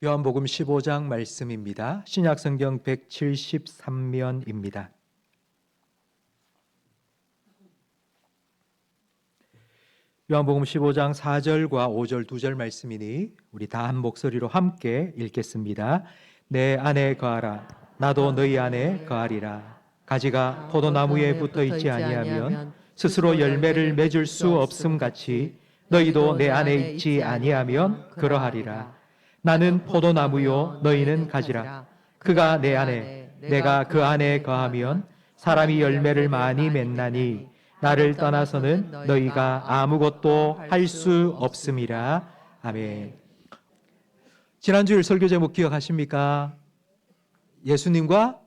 요한복음 15장 말씀입니다. 신약성경 173면입니다. 요한복음 15장 4절과 5절 2절 말씀이니 우리 다 한 목소리로 함께 읽겠습니다. 내 안에 거하라. 나도 너희 안에 거하리라. 가지가 포도나무에 붙어 있지 아니하면 스스로 열매를 맺을 수 없음 같이 너희도 내 안에 있지 아니하면 그러하리라. 나는 포도나무요 너희는 가지라. 그가 내 안에 내가 그 안에 거하면 사람이 열매를 많이 맺나니 나를 떠나서는 너희가 아무것도 할 수 없음이라. 아멘. 지난주일 설교 제목 기억하십니까? 예수님과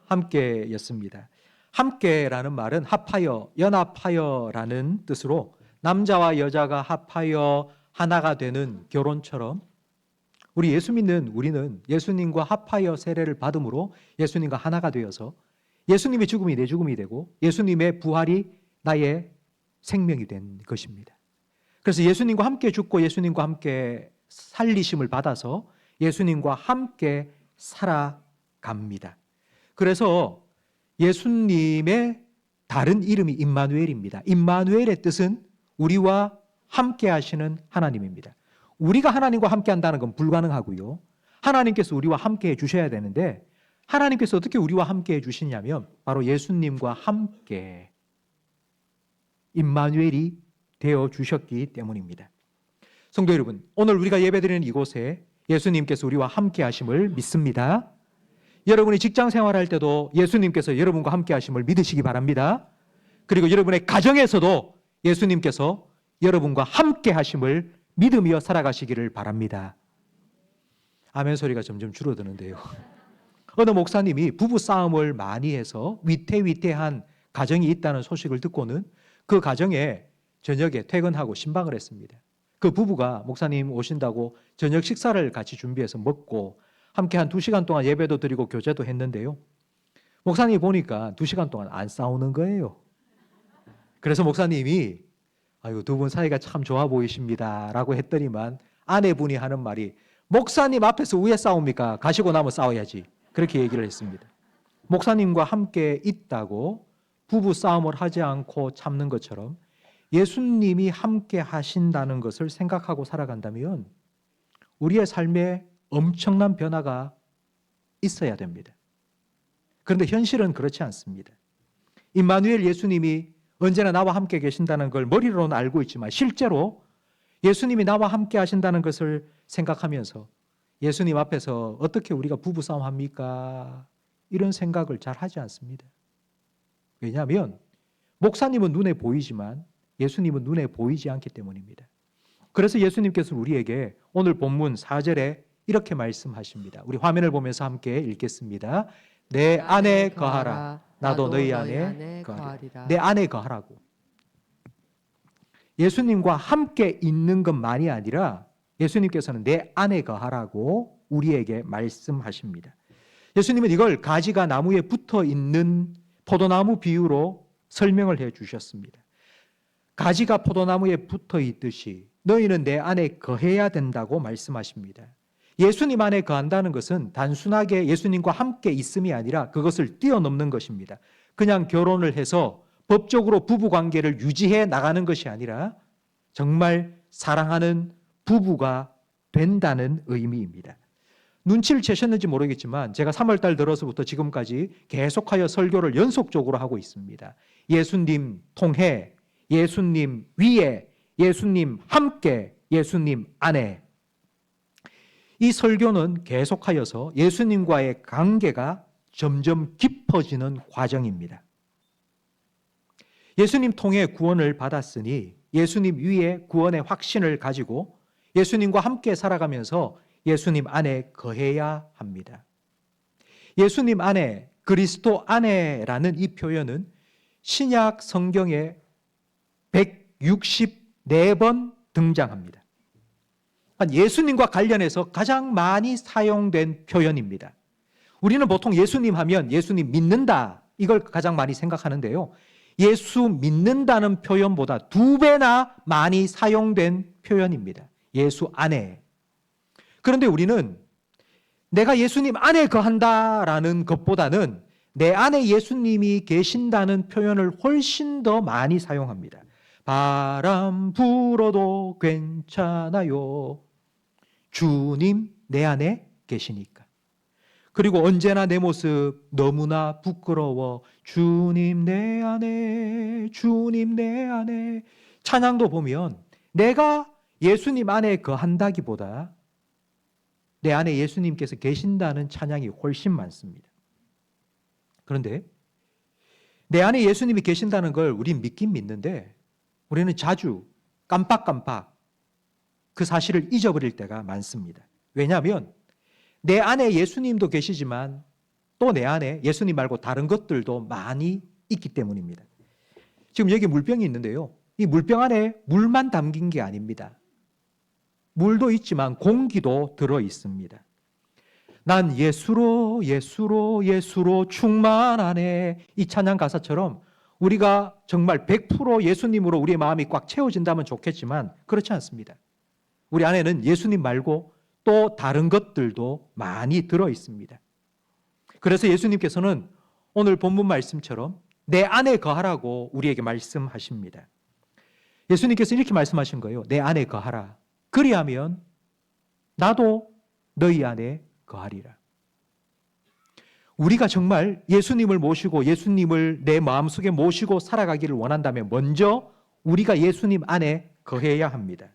함께였습니다. 함께라는 말은 합하여, 연합하여라는 뜻으로 남자와 여자가 합하여 하나가 되는 결혼처럼 우리 예수 믿는 우리는 예수님과 합하여 세례를 받음으로 예수님과 하나가 되어서 예수님의 죽음이 내 죽음이 되고 예수님의 부활이 나의 생명이 된 것입니다. 그래서 예수님과 함께 죽고 예수님과 함께 살리심을 받아서 예수님과 함께 살아갑니다. 그래서 예수님의 다른 이름이 임마누엘입니다. 임마누엘의 뜻은 우리와 함께 하시는 하나님입니다. 우리가 하나님과 함께 한다는 건 불가능하고요. 하나님께서 우리와 함께 해 주셔야 되는데 하나님께서 어떻게 우리와 함께 해 주시냐면 바로 예수님과 함께 임마누엘이 되어 주셨기 때문입니다. 성도 여러분, 오늘 우리가 예배드리는 이곳에 예수님께서 우리와 함께 하심을 믿습니다. 여러분이 직장 생활할 때도 예수님께서 여러분과 함께 하심을 믿으시기 바랍니다. 그리고 여러분의 가정에서도 예수님께서 여러분과 함께 하심을 믿으며 살아가시기를 바랍니다. 아멘 소리가 점점 줄어드는데요. 어느 목사님이 부부 싸움을 많이 해서 위태위태한 가정이 있다는 소식을 듣고는 그 가정에 저녁에 퇴근하고 신방을 했습니다. 그 부부가 목사님 오신다고 저녁 식사를 같이 준비해서 먹고 함께 한 2시간 동안 예배도 드리고 교제도 했는데요. 목사님이 보니까 2시간 동안 안 싸우는 거예요. 그래서 목사님이 아이고 두 분 사이가 참 좋아 보이십니다 라고 했더니만 아내분이 하는 말이 목사님 앞에서 왜 싸웁니까? 가시고 나면 싸워야지. 그렇게 얘기를 했습니다. 목사님과 함께 있다고 부부 싸움을 하지 않고 참는 것처럼 예수님이 함께 하신다는 것을 생각하고 살아간다면 우리의 삶에 엄청난 변화가 있어야 됩니다. 그런데 현실은 그렇지 않습니다. 임마누엘 예수님이 언제나 나와 함께 계신다는 걸 머리로는 알고 있지만 실제로 예수님이 나와 함께 하신다는 것을 생각하면서 예수님 앞에서 어떻게 우리가 부부싸움 합니까? 이런 생각을 잘 하지 않습니다. 왜냐하면 목사님은 눈에 보이지만 예수님은 눈에 보이지 않기 때문입니다. 그래서 예수님께서 우리에게 오늘 본문 4절에 이렇게 말씀하십니다. 우리 화면을 보면서 함께 읽겠습니다. 내 안에 거하라. 나도 너희 안에 거하리라. 내 안에 거하라고. 예수님과 함께 있는 것만이 아니라 예수님께서는 내 안에 거하라고 우리에게 말씀하십니다. 예수님은 이걸 가지가 나무에 붙어 있는 포도나무 비유로 설명을 해 주셨습니다. 가지가 포도나무에 붙어 있듯이 너희는 내 안에 거해야 된다고 말씀하십니다. 예수님 안에 거한다는 것은 단순하게 예수님과 함께 있음이 아니라 그것을 뛰어넘는 것입니다. 그냥 결혼을 해서 법적으로 부부관계를 유지해 나가는 것이 아니라 정말 사랑하는 부부가 된다는 의미입니다. 눈치를 채셨는지 모르겠지만 제가 3월달 들어서부터 지금까지 계속하여 설교를 연속적으로 하고 있습니다. 예수님 통해, 예수님 위에, 예수님 함께, 예수님 안에. 이 설교는 계속하여서 예수님과의 관계가 점점 깊어지는 과정입니다. 예수님 통해 구원을 받았으니 예수님 위에 구원의 확신을 가지고 예수님과 함께 살아가면서 예수님 안에 거해야 합니다. 예수님 안에, 그리스도 안에라는 이 표현은 신약 성경에 164번 등장합니다. 예수님과 관련해서 가장 많이 사용된 표현입니다. 우리는 보통 예수님 하면 예수님 믿는다 이걸 가장 많이 생각하는데요. 예수 믿는다는 표현보다 2배나 많이 사용된 표현입니다. 예수 안에. 그런데 우리는 내가 예수님 안에 거한다라는 것보다는 내 안에 예수님이 계신다는 표현을 훨씬 더 많이 사용합니다. 바람 불어도 괜찮아요. 주님 내 안에 계시니까. 그리고 언제나 내 모습 너무나 부끄러워. 주님 내 안에, 주님 내 안에. 찬양도 보면 내가 예수님 안에 거한다기보다 내 안에 예수님께서 계신다는 찬양이 훨씬 많습니다. 그런데 내 안에 예수님이 계신다는 걸 우린 믿긴 믿는데 우리는 자주 깜빡깜빡 그 사실을 잊어버릴 때가 많습니다. 왜냐하면 내 안에 예수님도 계시지만 또 내 안에 예수님 말고 다른 것들도 많이 있기 때문입니다. 지금 여기 물병이 있는데요. 이 물병 안에 물만 담긴 게 아닙니다. 물도 있지만 공기도 들어 있습니다. 난 예수로 예수로 예수로 충만하네. 이 찬양 가사처럼 우리가 정말 100% 예수님으로 우리의 마음이 꽉 채워진다면 좋겠지만 그렇지 않습니다. 우리 안에는 예수님 말고 또 다른 것들도 많이 들어 있습니다. 그래서 예수님께서는 오늘 본문 말씀처럼 내 안에 거하라고 우리에게 말씀하십니다. 예수님께서 이렇게 말씀하신 거예요. 내 안에 거하라. 그리하면 나도 너희 안에 거하리라. 우리가 정말 예수님을 모시고 예수님을 내 마음속에 모시고 살아가기를 원한다면 먼저 우리가 예수님 안에 거해야 합니다.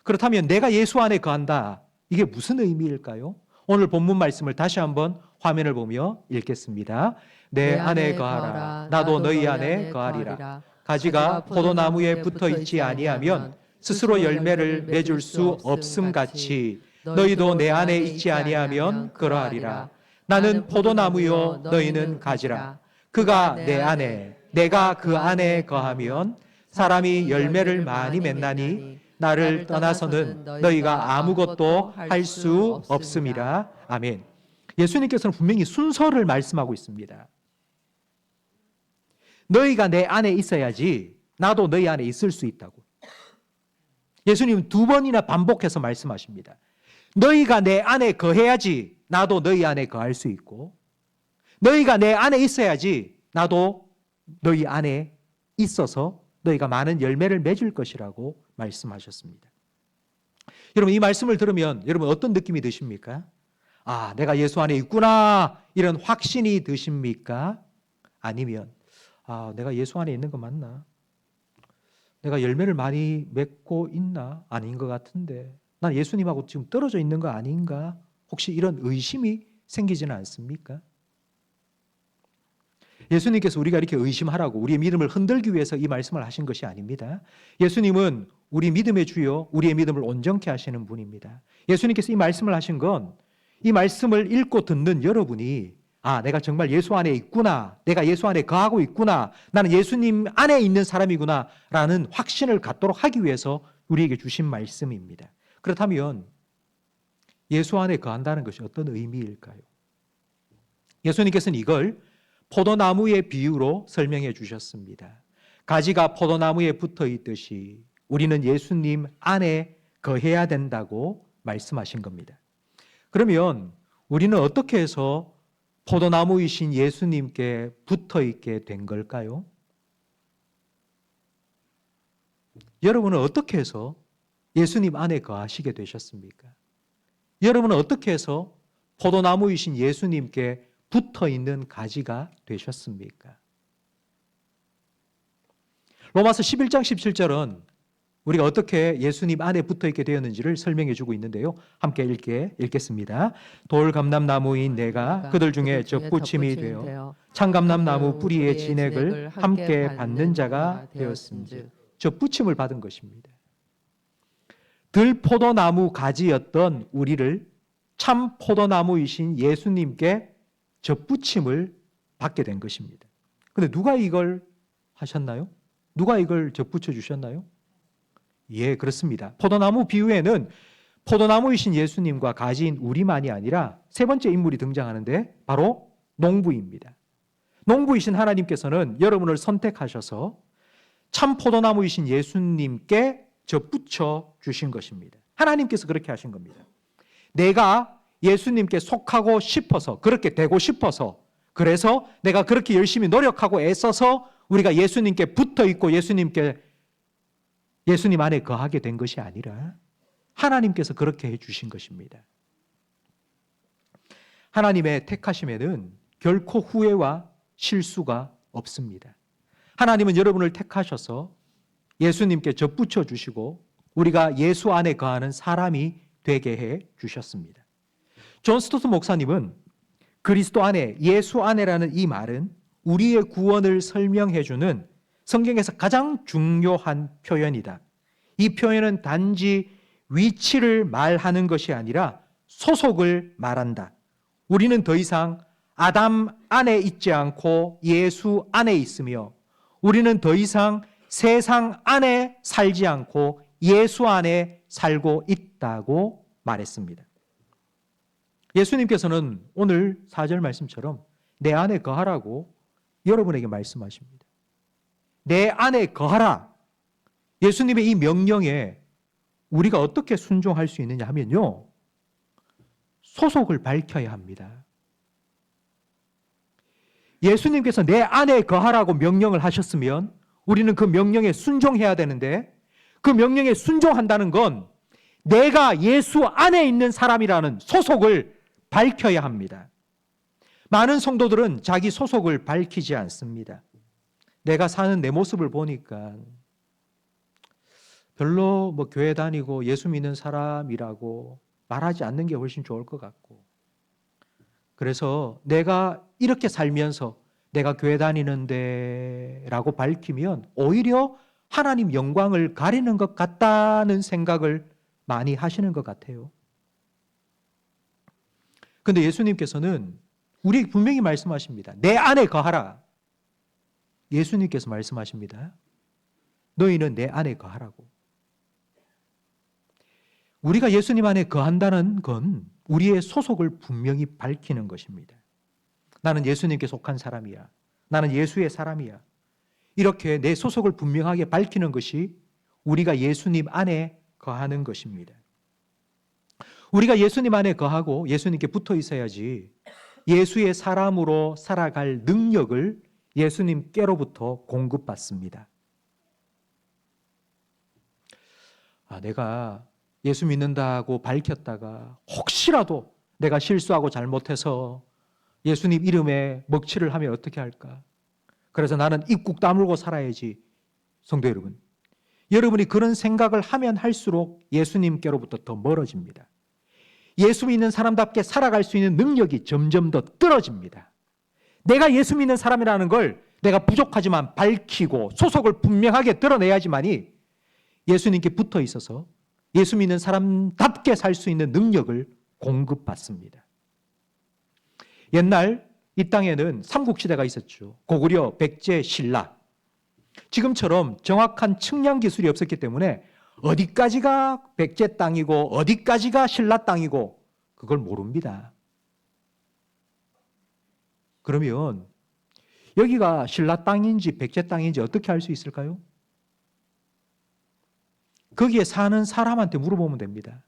그렇다면 내가 예수 안에 거한다. 이게 무슨 의미일까요? 오늘 본문 말씀을 다시 한번 화면을 보며 읽겠습니다. 내 안에 거하라. 나도 너희 안에 거하리라. 가지가 포도나무에 붙어 있지 아니하면 스스로 열매를 맺을 수 없음 같이 너희도 내 안에 있지 아니하면 그러하리라. 나는 포도나무요 너희는 가지라. 그가 내 안에 내가 그 안에 거하면 사람이 열매를 많이 맺나니 나를 떠나서는 너희가 아무것도 할 수 없음이라. 아멘. 예수님께서는 분명히 순서를 말씀하고 있습니다. 너희가 내 안에 있어야지 나도 너희 안에 있을 수 있다고. 예수님은 2번이나 반복해서 말씀하십니다. 너희가 내 안에 거해야지 나도 너희 안에 거할 수 있고, 너희가 내 안에 있어야지 나도 너희 안에 있어서 너희가 많은 열매를 맺을 것이라고 말씀하셨습니다. 여러분, 이 말씀을 들으면 여러분 어떤 느낌이 드십니까? 아, 내가 예수 안에 있구나, 이런 확신이 드십니까? 아니면 아, 내가 예수 안에 있는 거 맞나? 내가 열매를 많이 맺고 있나? 아닌 것 같은데 난 예수님하고 지금 떨어져 있는 거 아닌가? 혹시 이런 의심이 생기지는 않습니까? 예수님께서 우리가 이렇게 의심하라고 우리의 믿음을 흔들기 위해서 이 말씀을 하신 것이 아닙니다. 예수님은 우리 믿음의 주요, 우리의 믿음을 온전케 하시는 분입니다. 예수님께서 이 말씀을 하신 건 이 말씀을 읽고 듣는 여러분이 아, 내가 정말 예수 안에 있구나, 내가 예수 안에 거하고 있구나, 나는 예수님 안에 있는 사람이구나 라는 확신을 갖도록 하기 위해서 우리에게 주신 말씀입니다. 그렇다면 예수 안에 거한다는 것이 어떤 의미일까요? 예수님께서는 이걸 포도나무의 비유로 설명해 주셨습니다. 가지가 포도나무에 붙어 있듯이 우리는 예수님 안에 거해야 된다고 말씀하신 겁니다. 그러면 우리는 어떻게 해서 포도나무이신 예수님께 붙어 있게 된 걸까요? 여러분은 어떻게 해서 예수님 안에 거하시게 되셨습니까? 여러분은 어떻게 해서 포도나무이신 예수님께 붙어 있는 가지가 되셨습니까? 로마서 11장 17절은 우리가 어떻게 예수님 안에 붙어 있게 되었는지를 설명해 주고 있는데요. 함께 읽겠습니다. 돌감람나무인 내가 그들 중에 접붙임이 되어 창감람나무 뿌리의 진액을 함께 받는 자가 되었음즉. 접붙임을 받은 것입니다. 들포도나무 가지였던 우리를 참 포도나무이신 예수님께 접붙임을 받게 된 것입니다. 그런데 누가 이걸 하셨나요? 누가 이걸 접붙여 주셨나요? 예, 그렇습니다. 포도나무 비유에는 포도나무이신 예수님과 가지인 우리만이 아니라 세 번째 인물이 등장하는데 바로 농부입니다. 농부이신 하나님께서는 여러분을 선택하셔서 참 포도나무이신 예수님께 접붙여 주신 것입니다. 하나님께서 그렇게 하신 겁니다. 내가 예수님께 속하고 싶어서, 그렇게 되고 싶어서, 그래서 내가 그렇게 열심히 노력하고 애써서 우리가 예수님께 붙어 있고 예수님 안에 거하게 된 것이 아니라 하나님께서 그렇게 해주신 것입니다. 하나님의 택하심에는 결코 후회와 실수가 없습니다. 하나님은 여러분을 택하셔서 예수님께 접붙여 주시고 우리가 예수 안에 거하는 사람이 되게 해 주셨습니다. 존 스토트 목사님은 그리스도 안에, 예수 안에라는 이 말은 우리의 구원을 설명해 주는 성경에서 가장 중요한 표현이다. 이 표현은 단지 위치를 말하는 것이 아니라 소속을 말한다. 우리는 더 이상 아담 안에 있지 않고 예수 안에 있으며 우리는 더 이상 세상 안에 살지 않고 예수 안에 살고 있다고 말했습니다. 예수님께서는 오늘 4절 말씀처럼 내 안에 거하라고 여러분에게 말씀하십니다. 내 안에 거하라. 예수님의 이 명령에 우리가 어떻게 순종할 수 있느냐 하면요, 소속을 밝혀야 합니다. 예수님께서 내 안에 거하라고 명령을 하셨으면 우리는 그 명령에 순종해야 되는데, 그 명령에 순종한다는 건 내가 예수 안에 있는 사람이라는 소속을 밝혀야 합니다. 많은 성도들은 자기 소속을 밝히지 않습니다. 내가 사는 내 모습을 보니까 별로 교회 다니고 예수 믿는 사람이라고 말하지 않는 게 훨씬 좋을 것 같고, 그래서 내가 이렇게 살면서 내가 교회 다니는데 라고 밝히면 오히려 하나님 영광을 가리는 것 같다는 생각을 많이 하시는 것 같아요. 그런데 예수님께서는 우리에게 분명히 말씀하십니다. 내 안에 거하라. 예수님께서 말씀하십니다. 너희는 내 안에 거하라고. 우리가 예수님 안에 거한다는 건 우리의 소속을 분명히 밝히는 것입니다. 나는 예수님께 속한 사람이야. 나는 예수의 사람이야. 이렇게 내 소속을 분명하게 밝히는 것이 우리가 예수님 안에 거하는 것입니다. 우리가 예수님 안에 거하고 예수님께 붙어 있어야지 예수의 사람으로 살아갈 능력을 예수님께로부터 공급받습니다. 내가 예수 믿는다고 밝혔다가 혹시라도 내가 실수하고 잘못해서 예수님 이름에 먹칠을 하면 어떻게 할까? 그래서 나는 입국 다물고 살아야지. 성도 여러분, 여러분이 그런 생각을 하면 할수록 예수님께로부터 더 멀어집니다. 예수 믿는 사람답게 살아갈 수 있는 능력이 점점 더 떨어집니다. 내가 예수 믿는 사람이라는 걸 내가 부족하지만 밝히고 소속을 분명하게 드러내야지만이 예수님께 붙어 있어서 예수 믿는 사람답게 살 수 있는 능력을 공급받습니다. 옛날 이 땅에는 삼국시대가 있었죠. 고구려, 백제, 신라. 지금처럼 정확한 측량 기술이 없었기 때문에 어디까지가 백제 땅이고 어디까지가 신라 땅이고 그걸 모릅니다. 그러면 여기가 신라 땅인지 백제 땅인지 어떻게 알 수 있을까요? 거기에 사는 사람한테 물어보면 됩니다.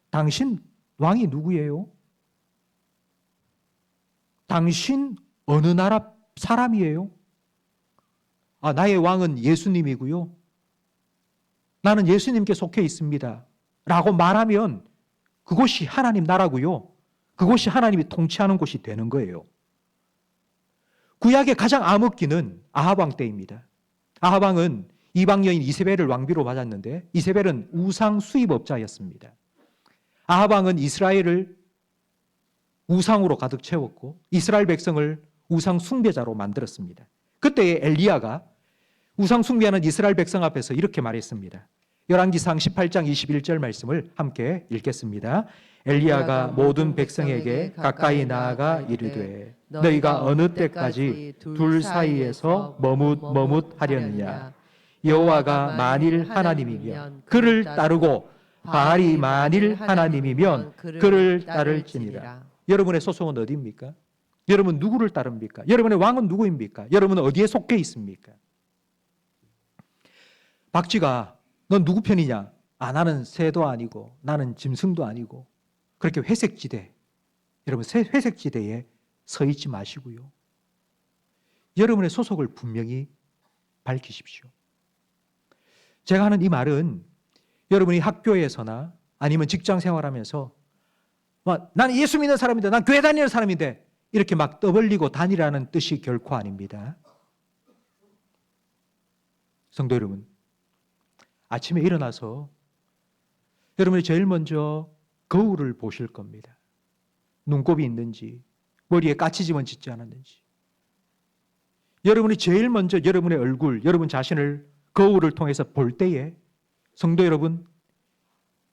당신 왕이 누구예요? 당신 어느 나라 사람이에요? 나의 왕은 예수님이고요. 나는 예수님께 속해 있습니다. 라고 말하면 그곳이 하나님 나라고요. 그곳이 하나님이 통치하는 곳이 되는 거예요. 구약의 가장 암흑기는 아합 왕 때입니다. 아합 왕은 이방 여인 이세벨을 왕비로 맞았는데 이세벨은 우상 수입업자였습니다. 아합 왕은 이스라엘을 우상으로 가득 채웠고 이스라엘 백성을 우상 숭배자로 만들었습니다. 그때 엘리야가 우상 숭배하는 이스라엘 백성 앞에서 이렇게 말했습니다. 열왕기상 18장 21절 말씀을 함께 읽겠습니다. 엘리야가 모든 백성에게 가까이 나아가 이르되 너희가 어느 때까지 둘 사이에서 머뭇머뭇하려느냐. 여호와가 만일 하나님이면 그를 따르고 바알이 만일 하나님이면 그를 따를지니라. 여러분의 소속은 어디입니까? 여러분 누구를 따릅니까? 여러분의 왕은 누구입니까? 여러분은 어디에 속해 있습니까? 박쥐가 넌 누구 편이냐? 나는 새도 아니고 나는 짐승도 아니고. 그렇게 회색지대, 여러분 회색지대에 서 있지 마시고요. 여러분의 소속을 분명히 밝히십시오. 제가 하는 이 말은 여러분이 학교에서나 아니면 직장 생활하면서 나는 예수 믿는 사람인데, 난 교회 다니는 사람인데 이렇게 막 떠벌리고 다니라는 뜻이 결코 아닙니다. 성도 여러분, 아침에 일어나서 여러분이 제일 먼저 거울을 보실 겁니다. 눈곱이 있는지, 머리에 까치짐은 짓지 않았는지. 여러분이 제일 먼저 여러분의 얼굴, 여러분 자신을 거울을 통해서 볼 때에 성도 여러분,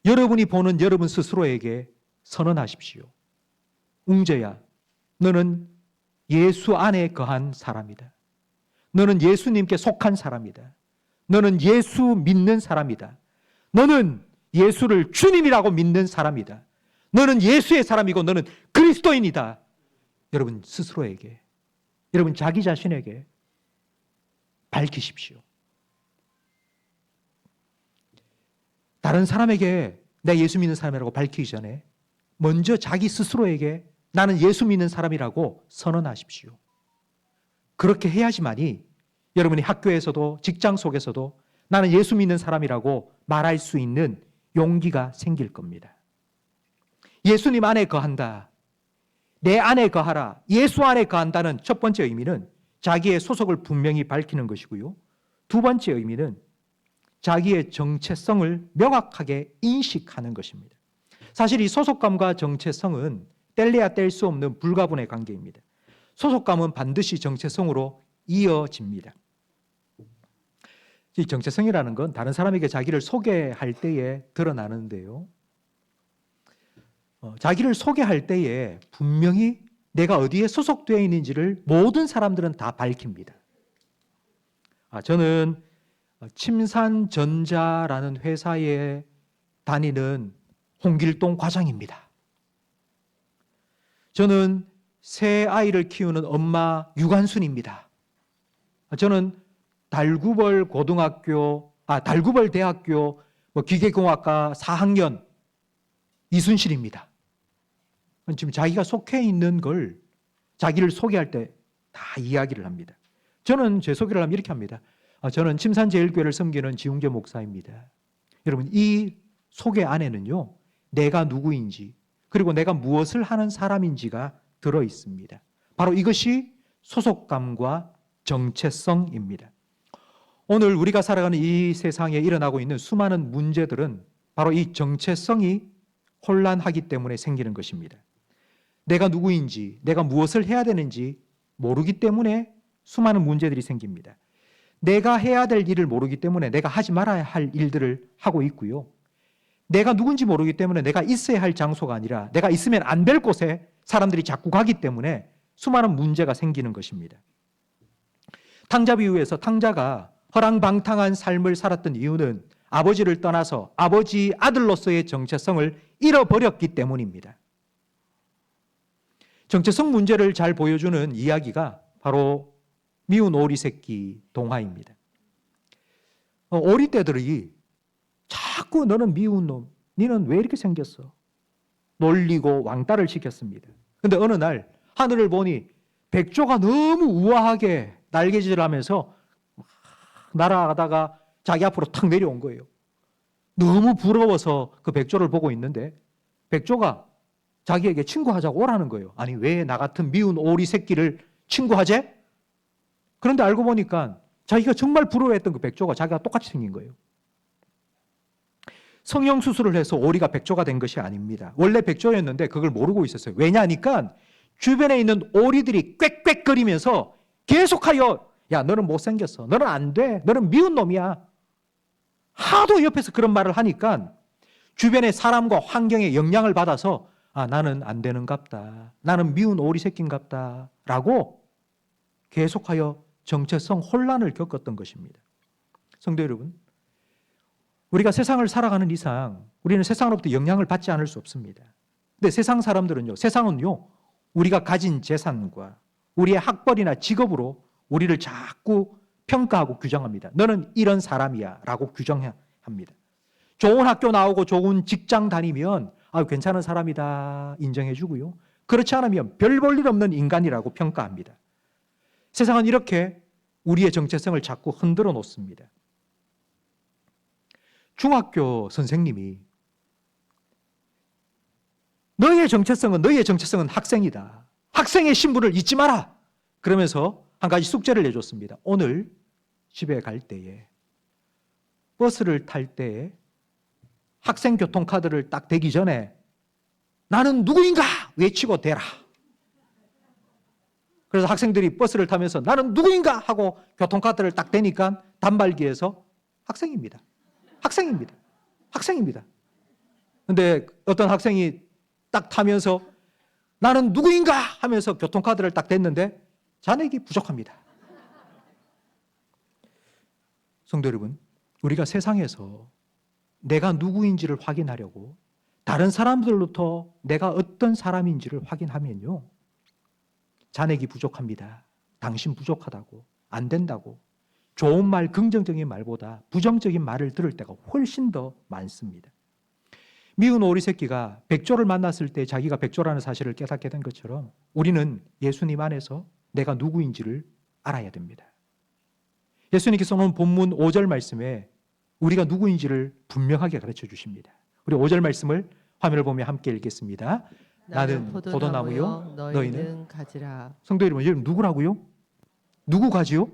여러분이 보는 여러분 스스로에게 선언하십시오. 웅재야, 너는 예수 안에 거한 사람이다. 너는 예수님께 속한 사람이다. 너는 예수 믿는 사람이다. 너는 예수를 주님이라고 믿는 사람이다. 너는 예수의 사람이고 너는 그리스도인이다. 여러분 스스로에게, 여러분 자기 자신에게 밝히십시오. 다른 사람에게 내 예수 믿는 사람이라고 밝히기 전에 먼저 자기 스스로에게 나는 예수 믿는 사람이라고 선언하십시오. 그렇게 해야지만이 여러분이 학교에서도 직장 속에서도 나는 예수 믿는 사람이라고 말할 수 있는 용기가 생길 겁니다. 예수님 안에 거한다. 내 안에 거하라. 예수 안에 거한다는 첫 번째 의미는 자기의 소속을 분명히 밝히는 것이고요. 두 번째 의미는 자기의 정체성을 명확하게 인식하는 것입니다. 사실 이 소속감과 정체성은 뗄래야 뗄 수 없는 불가분의 관계입니다. 소속감은 반드시 정체성으로 이어집니다. 이 정체성이라는 건 다른 사람에게 자기를 소개할 때에 드러나는데요. 자기를 소개할 때에 분명히 내가 어디에 소속되어 있는지를 모든 사람들은 다 밝힙니다. 저는 침산전자라는 회사에 다니는 홍길동 과장입니다. 저는 새 아이를 키우는 엄마 유관순입니다. 저는 달구벌 대학교 기계공학과 4학년 이순실입니다. 지금 자기가 속해 있는 걸 자기를 소개할 때 다 이야기를 합니다. 저는 제 소개를 하면 이렇게 합니다. 저는 침산제일교회를 섬기는 지웅재 목사입니다. 여러분, 이 소개 안에는요, 내가 누구인지 그리고 내가 무엇을 하는 사람인지가 들어 있습니다. 바로 이것이 소속감과 정체성입니다. 오늘 우리가 살아가는 이 세상에 일어나고 있는 수많은 문제들은 바로 이 정체성이 혼란하기 때문에 생기는 것입니다. 내가 누구인지, 내가 무엇을 해야 되는지 모르기 때문에 수많은 문제들이 생깁니다. 내가 해야 될 일을 모르기 때문에 내가 하지 말아야 할 일들을 하고 있고요. 내가 누군지 모르기 때문에 내가 있어야 할 장소가 아니라 내가 있으면 안 될 곳에 사람들이 자꾸 가기 때문에 수많은 문제가 생기는 것입니다. 탕자 비유에서 탕자가 허랑방탕한 삶을 살았던 이유는 아버지를 떠나서 아버지 아들로서의 정체성을 잃어버렸기 때문입니다. 정체성 문제를 잘 보여주는 이야기가 바로 미운 오리 새끼 동화입니다. 오리떼들이 자꾸 너는 미운 놈, 너는 왜 이렇게 생겼어? 놀리고 왕따를 시켰습니다. 그런데 어느 날 하늘을 보니 백조가 너무 우아하게 날개질을 하면서 날아가다가 자기 앞으로 탁 내려온 거예요. 너무 부러워서 그 백조를 보고 있는데 백조가 자기에게 친구하자고 오라는 거예요. 아니, 왜 나 같은 미운 오리 새끼를 친구하재? 그런데 알고 보니까 자기가 정말 부러워했던 그 백조가 자기가 똑같이 생긴 거예요. 성형수술을 해서 오리가 백조가 된 것이 아닙니다. 원래 백조였는데 그걸 모르고 있었어요. 왜냐하니까 주변에 있는 오리들이 꽥꽥거리면서 계속하여 야, 너는 못생겼어. 너는 안 돼. 너는 미운 놈이야. 하도 옆에서 그런 말을 하니까 주변의 사람과 환경에 영향을 받아서 나는 안 되는갑다. 나는 미운 오리 새끼인갑다. 라고 계속하여 정체성 혼란을 겪었던 것입니다. 성도 여러분, 우리가 세상을 살아가는 이상 우리는 세상으로부터 영향을 받지 않을 수 없습니다. 근데 세상은요, 우리가 가진 재산과 우리의 학벌이나 직업으로 우리를 자꾸 평가하고 규정합니다. 너는 이런 사람이야 라고 규정합니다. 좋은 학교 나오고 좋은 직장 다니면 아, 괜찮은 사람이다 인정해 주고요. 그렇지 않으면 별 볼 일 없는 인간이라고 평가합니다. 세상은 이렇게 우리의 정체성을 자꾸 흔들어 놓습니다. 중학교 선생님이 너의 정체성은 학생이다. 학생의 신분을 잊지 마라. 그러면서 한 가지 숙제를 내줬습니다. 오늘 집에 갈 때에 버스를 탈 때에 학생 교통카드를 딱 대기 전에 나는 누구인가 외치고 대라. 그래서 학생들이 버스를 타면서 나는 누구인가 하고 교통카드를 딱 대니까 단말기에서 학생입니다. 학생입니다. 학생입니다. 근데 어떤 학생이 딱 타면서 나는 누구인가 하면서 교통카드를 딱 댔는데 잔액이 부족합니다. 성도 여러분, 우리가 세상에서 내가 누구인지를 확인하려고 다른 사람들로부터 내가 어떤 사람인지를 확인하면요, 잔액이 부족합니다. 당신 부족하다고, 안 된다고, 좋은 말, 긍정적인 말보다 부정적인 말을 들을 때가 훨씬 더 많습니다. 미운 오리 새끼가 백조를 만났을 때 자기가 백조라는 사실을 깨닫게 된 것처럼 우리는 예수님 안에서 내가 누구인지를 알아야 됩니다. 예수님께서 오늘 본문 5절 말씀에 우리가 누구인지를 분명하게 가르쳐 주십니다. 우리 5절 말씀을 화면을 보며 함께 읽겠습니다. 나는 포도나무요, 너희는 가지라. 성도 여러분 누구라고요? 누구 가지요?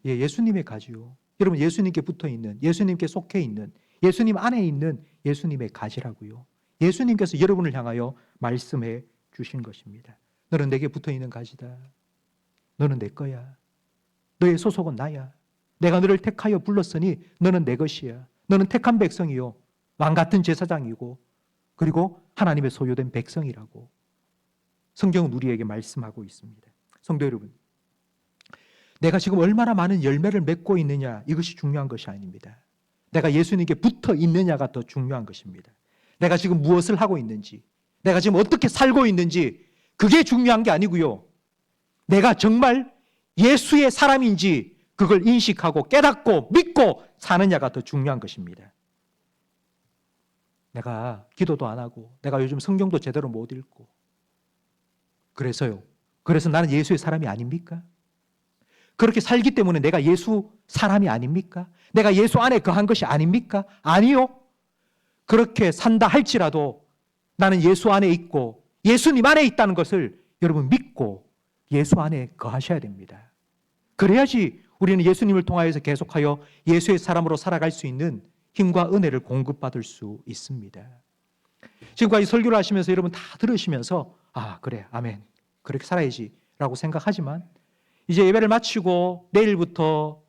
예, 예수님의 가지요. 여러분 예수님께 붙어 있는, 예수님께 속해 있는, 예수님 안에 있는 예수님의 가지라고요. 예수님께서 여러분을 향하여 말씀해 주신 것입니다. 너는 내게 붙어 있는 가지다. 너는 내 거야. 너의 소속은 나야. 내가 너를 택하여 불렀으니 너는 내 것이야. 너는 택한 백성이요, 왕 같은 제사장이고, 그리고 하나님의 소유된 백성이라고 성경은 우리에게 말씀하고 있습니다. 성도 여러분, 내가 지금 얼마나 많은 열매를 맺고 있느냐, 이것이 중요한 것이 아닙니다. 내가 예수님께 붙어 있느냐가 더 중요한 것입니다. 내가 지금 무엇을 하고 있는지, 내가 지금 어떻게 살고 있는지, 그게 중요한 게 아니고요, 내가 정말 예수의 사람인지 그걸 인식하고 깨닫고 믿고 사느냐가 더 중요한 것입니다. 내가 기도도 안 하고, 내가 요즘 성경도 제대로 못 읽고, 그래서 나는 예수의 사람이 아닙니까? 그렇게 살기 때문에 내가 예수 사람이 아닙니까? 내가 예수 안에 거한 것이 아닙니까? 아니요. 그렇게 산다 할지라도 나는 예수 안에 있고 예수님 안에 있다는 것을 여러분 믿고 예수 안에 거하셔야 됩니다. 그래야지 우리는 예수님을 통하여서 계속하여 예수의 사람으로 살아갈 수 있는 힘과 은혜를 공급받을 수 있습니다. 지금까지 설교를 하시면서 여러분 다 들으시면서 아, 그래, 아멘, 그렇게 살아야지 라고 생각하지만 이제 예배를 마치고 내일부터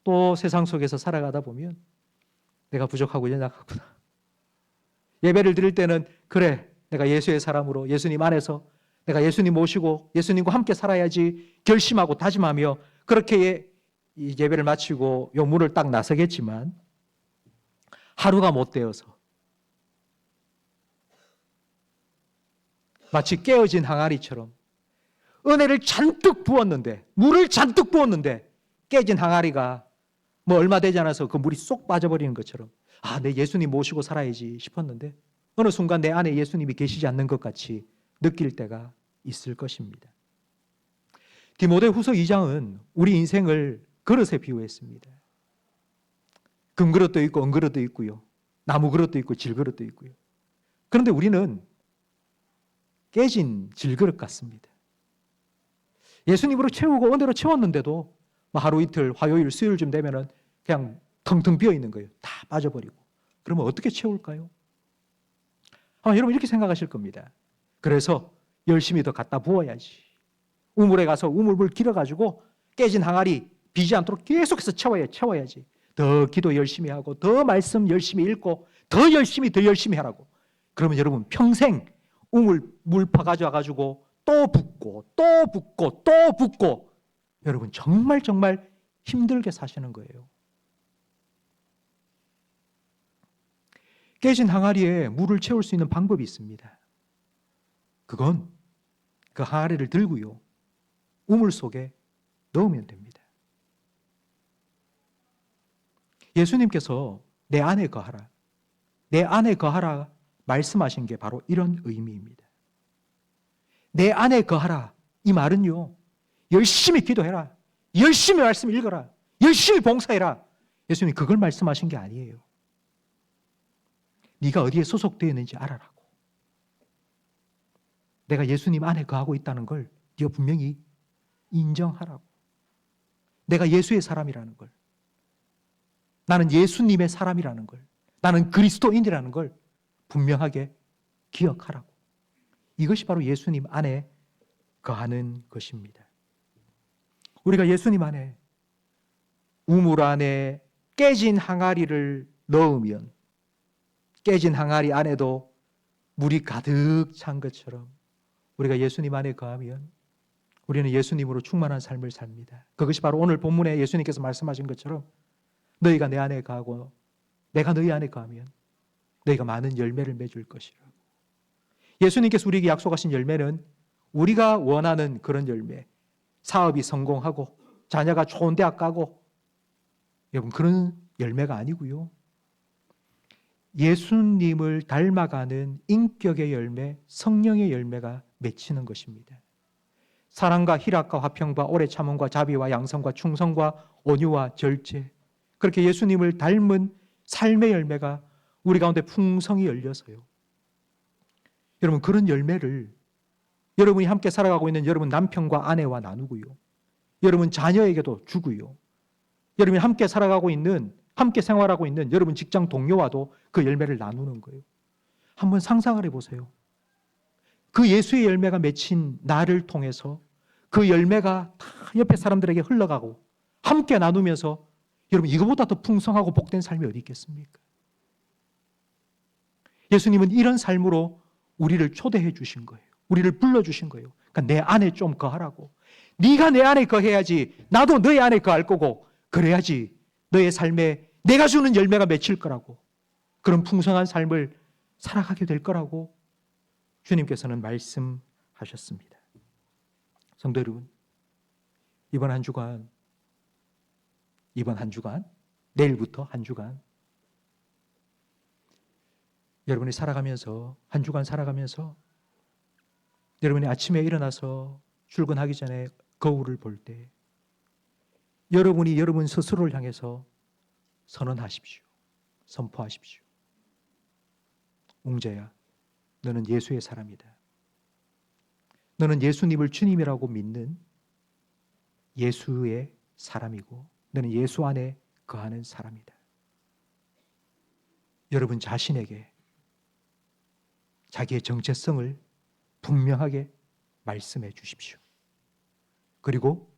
또 세상 속에서 살아가다 보면 내가 부족하고 연약하구나. 예배를 드릴 때는 그래, 내가 예수의 사람으로 예수님 안에서 내가 예수님 모시고 예수님과 함께 살아야지 결심하고 다짐하며 그렇게 이 예배를 마치고 요 문을 딱 나서겠지만 하루가 못 되어서 마치 깨어진 항아리처럼 은혜를 잔뜩 부었는데, 물을 잔뜩 부었는데 깨진 항아리가 뭐 얼마 되지 않아서 그 물이 쏙 빠져버리는 것처럼 아, 내 예수님 모시고 살아야지 싶었는데 어느 순간 내 안에 예수님이 계시지 않는 것 같이 느낄 때가 있을 것입니다. 디모데후서 2장은 우리 인생을 그릇에 비유했습니다. 금그릇도 있고 은그릇도 있고요, 나무 그릇도 있고 질그릇도 있고요. 그런데 우리는 깨진 질그릇 같습니다. 예수님으로 채우고 은혜로 채웠는데도 하루 이틀, 화요일, 수요일쯤 되면은 그냥 텅텅 비어 있는 거예요. 다 빠져버리고. 그러면 어떻게 채울까요? 아마 여러분 이렇게 생각하실 겁니다. 그래서 열심히 더 갖다 부어야지. 우물에 가서 우물물 길어가지고 깨진 항아리 비지 않도록 계속해서 채워야지. 더 기도 열심히 하고 더 말씀 열심히 읽고 더 열심히 하라고. 그러면 여러분 평생 물 파가져와가지고 또 붓고 여러분 정말 힘들게 사시는 거예요. 깨진 항아리에 물을 채울 수 있는 방법이 있습니다. 그건 그 항아리를 들고요, 우물 속에 넣으면 됩니다. 예수님께서 내 안에 거하라 말씀하신 게 바로 이런 의미입니다. 내 안에 거하라. 이 말은요, 열심히 기도해라. 열심히 말씀 읽어라. 열심히 봉사해라. 예수님이 그걸 말씀하신 게 아니에요. 네가 어디에 소속되어 있는지 알아라고. 내가 예수님 안에 거하고 있다는 걸 네가 분명히 인정하라고. 내가 예수의 사람이라는 걸, 나는 예수님의 사람이라는 걸, 나는 그리스도인이라는 걸 분명하게 기억하라고. 이것이 바로 예수님 안에 거하는 것입니다. 우리가 예수님 안에, 우물 안에 깨진 항아리를 넣으면 깨진 항아리 안에도 물이 가득 찬 것처럼 우리가 예수님 안에 거하면 우리는 예수님으로 충만한 삶을 삽니다. 그것이 바로 오늘 본문에 예수님께서 말씀하신 것처럼 너희가 내 안에 거하고 내가 너희 안에 거하면 너희가 많은 열매를 맺을 것이라고. 예수님께서 우리에게 약속하신 열매는 우리가 원하는 그런 열매, 사업이 성공하고 자녀가 좋은 대학 가고, 여러분 그런 열매가 아니고요. 예수님을 닮아가는 인격의 열매, 성령의 열매가 맺히는 것입니다. 사랑과 희락과 화평과 오래 참음과 자비와 양성과 충성과 온유와 절제, 그렇게 예수님을 닮은 삶의 열매가 우리 가운데 풍성히 열려서요. 여러분 그런 열매를 여러분이 함께 살아가고 있는 여러분 남편과 아내와 나누고요. 여러분 자녀에게도 주고요. 여러분이 함께 살아가고 있는, 함께 생활하고 있는 여러분 직장 동료와도 그 열매를 나누는 거예요. 한번 상상을 해보세요. 그 예수의 열매가 맺힌 나를 통해서 그 열매가 다 옆에 사람들에게 흘러가고 함께 나누면서 여러분 이거보다 더 풍성하고 복된 삶이 어디 있겠습니까? 예수님은 이런 삶으로 우리를 초대해 주신 거예요. 우리를 불러주신 거예요. 그러니까 내 안에 좀 거하라고. 네가 내 안에 거해야지 나도 너의 안에 거할 거고, 그래야지 너의 삶에 내가 주는 열매가 맺힐 거라고, 그런 풍성한 삶을 살아가게 될 거라고 주님께서는 말씀하셨습니다. 성도 여러분, 이번 한 주간, 내일부터 한 주간 여러분이 살아가면서, 한 주간 살아가면서 여러분이 아침에 일어나서 출근하기 전에 거울을 볼 때 여러분이 여러분 스스로를 향해서 선언하십시오. 선포하십시오. 웅재야, 너는 예수의 사람이다. 너는 예수님을 주님이라고 믿는 예수의 사람이고 너는 예수 안에 거하는 사람이다. 여러분 자신에게 자기의 정체성을 분명하게 말씀해 주십시오. 그리고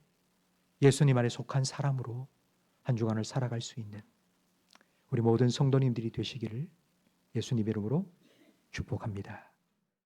예수님 안에 속한 사람으로 한 주간을 살아갈 수 있는 우리 모든 성도님들이 되시기를 예수님 이름으로 축복합니다.